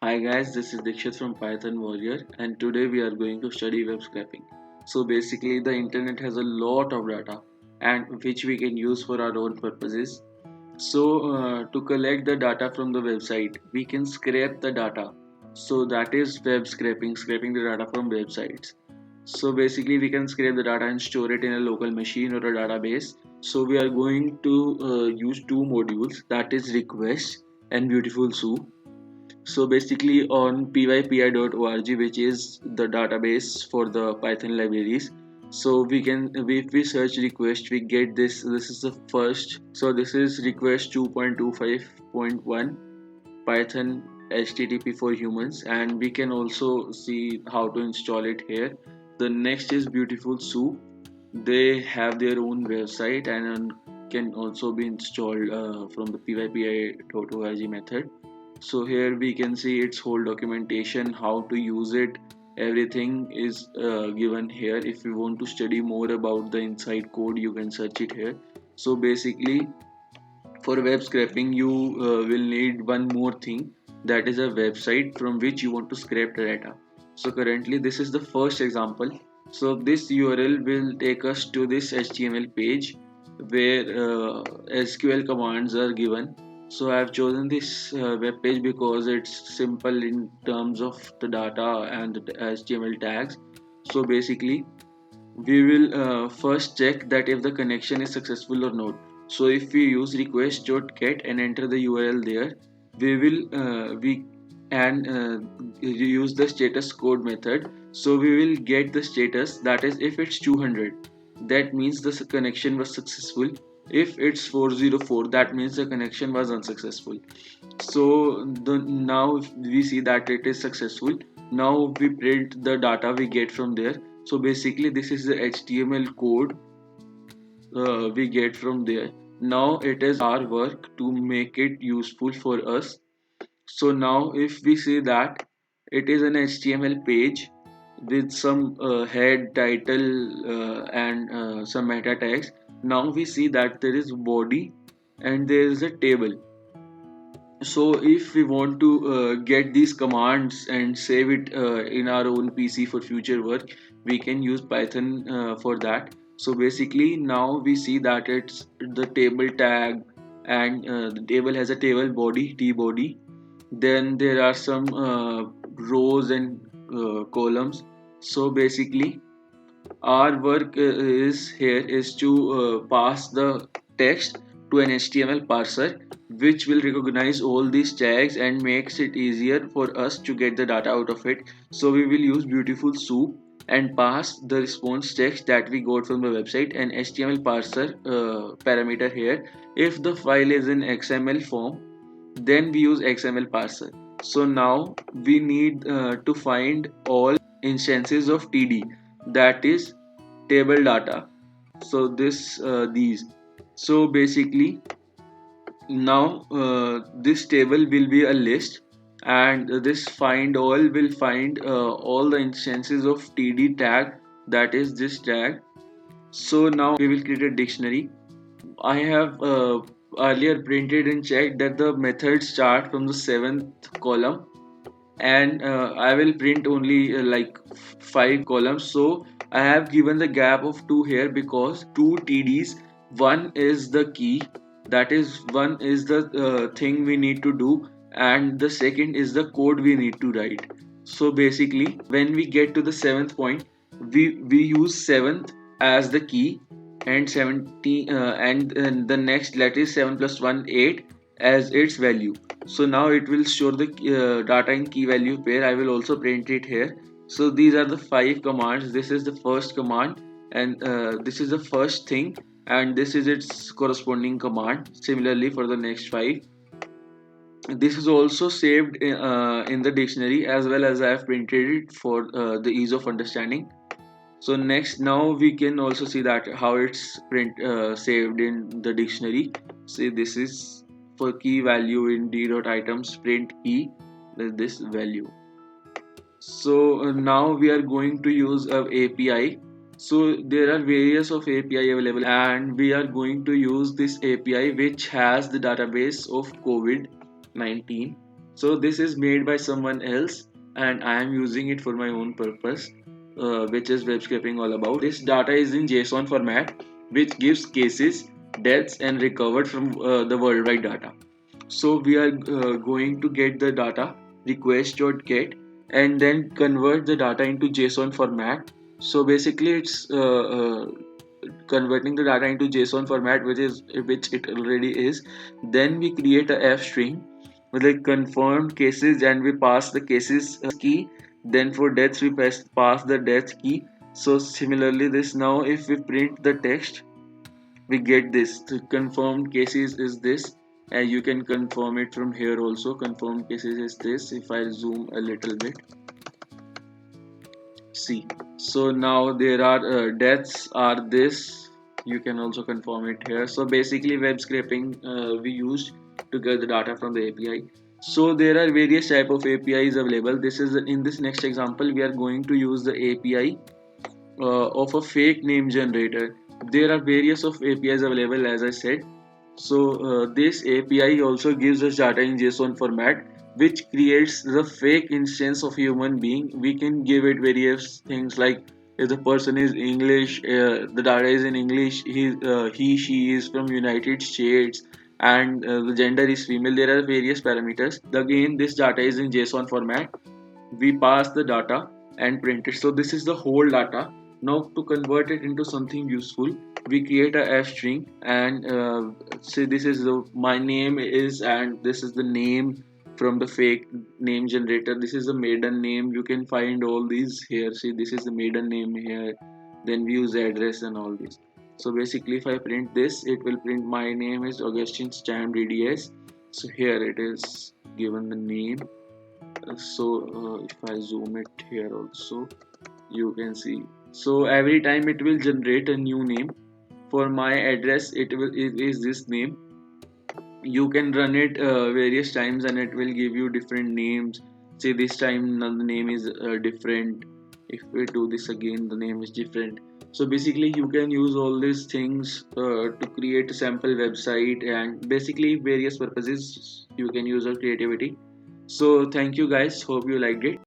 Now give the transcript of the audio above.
Hi guys, this is Dikshit from Python Warrior, and today we are going to study web scraping. So basically the internet has a lot of data and which we can use for our own purposes. To collect the data from the website, we can scrape the data. So that is web scraping, scraping the data from websites. So basically we can scrape the data and store it in a local machine or a database. So we are going to use two modules, that is request and beautiful soup. So basically on pypi.org, which is the database for the Python libraries, so we can, if we search request, we get this is the first. So this is request 2.25.1 Python HTTP for humans, and we can also see how to install it here. The next is beautiful soup. They have their own website and can also be installed from the pypi.org method. So here we can see its whole documentation, how to use it. Everything is given here. If you want to study more about the inside code, you can search it here. So basically for web scraping you will need one more thing, that is a website from which you want to scrape the data. So currently this is the first example. So this URL will take us to this HTML page where SQL commands are given. So I have chosen this web page because it's simple in terms of the data and the HTML tags. So basically we will first check that if the connection is successful or not. So if we use request.get and enter the URL there, we will we and use the status code method. So we will get the status, that is if it's 200, that means the connection was successful. If it's 404, that means the connection was unsuccessful. So now if we see that it is successful. Now we print the data we get from there. So basically this is the HTML code we get from there. Now it is our work to make it useful for us. So now if we see that it is an HTML page with some head, title, and some meta tags. Now we see that there is body and there is a table. So if we want to get these commands and save it in our own PC for future work, we can use Python for that. So basically now we see that it's the table tag, and the table has a table body, t body. Then there are some rows and columns. So basically our work is here is to pass the text to an HTML parser, which will recognize all these tags and makes it easier for us to get the data out of it. So we will use beautiful soup and pass the response text that we got from the website and HTML parser parameter here. If the file is in XML form, then we use XML parser. So now we need to find all instances of TD, that is table data. So these. So basically now this table will be a list, and this find all will find all the instances of TD tag, that is this tag. So now we will create a dictionary. I have earlier printed and checked that the methods start from the seventh column, and I will print only like 5 columns. So I have given the gap of 2 here because 2 TDs, one is the key, that is one is the thing we need to do, and the second is the code we need to write. So basically when we get to the seventh point, we use seventh as the key, and 70 and the next letter is 7 plus 1 8 as its value. So now it will store the data in key value pair. I will also print it here. So these are the 5 commands. This is the first command, and this is the first thing, and this is its corresponding command. Similarly for the next 5, this is also saved in the dictionary, as well as I have printed it for the ease of understanding. So next, now we can also see that how it's saved in the dictionary. See, this is for key value in d.items print key, this value. So now we are going to use a API. So there are various of API available, and we are going to use this API which has the database of COVID-19. So this is made by someone else, and I am using it for my own purpose, which is web scraping all about. This data is in JSON format, which gives cases, deaths, and recovered from the worldwide data. So we are going to get the data request.get and then convert the data into JSON format. So basically, it's converting the data into JSON format, which it already is. Then we create a f string with the confirmed cases, and we pass the cases key. Then for deaths we pass the death key. So similarly, this now if we print the text, we get this. The confirmed cases is this, and you can confirm it from here also. Confirmed cases is this. If I zoom a little bit, see. So now there are deaths are this. You can also confirm it here. So basically, web scraping we used to get the data from the API. So there are various type of APIs available. This is in this next example we are going to use the API of a fake name generator. There are various of APIs available, as I said. So this API also gives us data in JSON format, which creates the fake instance of human being. We can give it various things like if the person is English, the data is in English. She is from United States, and the gender is female. There are various parameters. Again, this data is in JSON format. We pass the data and print it. So this is the whole data. Now to convert it into something useful, we create a f string and say this is the my name is, and this is the name from the fake name generator. This is the maiden name. You can find all these here. See, this is the maiden name here. Then we use address and all this. So basically, if I print this, it will print my name is Augustine Stam DDS. So here it is given the name. So if I zoom it here also, you can see. So every time it will generate a new name. For my address, it is this name. You can run it various times and it will give you different names. Say this time the name is different. If we do this again, the name is different. So basically you can use all these things to create a sample website, and basically various purposes you can use your creativity. So thank you guys, hope you liked it.